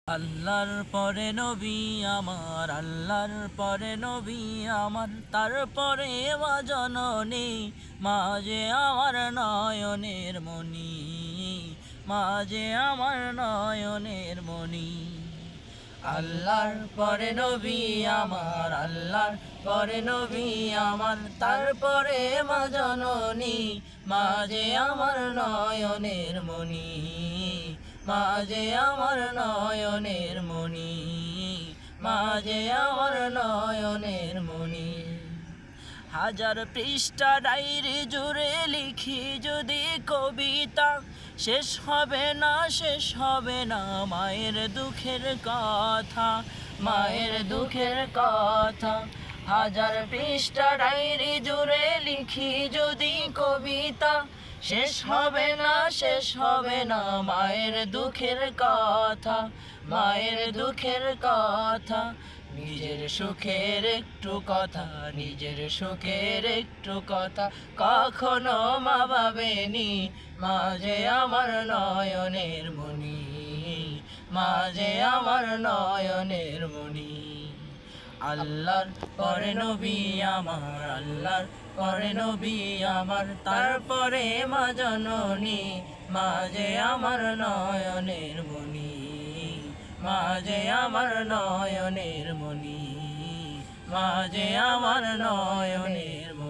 আল্লাহর পরে নবী আমার, আল্লাহর পরে নবী আমার, তারপরে মা জননী, মা যে আমার নয়নের মণি, মা যে আমার নয়নের মণি। আল্লাহর পরে নবী আমার, আল্লাহর পরে নবী আমার, তারপরে মা জননী, মা যে আমার নয়নের মণি, মা যে আমার নয়নের মণি, মা যে আমার নয়নের মণি। হাজার পৃষ্ঠা ডায়েরি জুড়ে লিখি যদি কবিতা, শেষ হবে না, শেষ হবে না মায়ের দুঃখের কথা, মায়ের দুঃখের কথা। হাজার পৃষ্ঠা ডায়েরি জুড়ে লিখি যদি কবিতা, শেষ হবে না, শেষ হবে না মায়ের দুঃখের কথা, মায়ের দুঃখের কথা। নিজের সুখের একটু কথা, নিজের সুখের একটু কথা কখনো মা ভাবেনি, মা যে আমার নয়নের মণি, মা যে আমার নয়নের মণি। আল্লাহর পরে নবী আমার, আল্লাহর পরে নবী আমার, তারপরে মা জননী, মা যে আমার নয়নের মণি, মা যে আমার নয়নের মণি, মা যে আমার নয়নের মণি।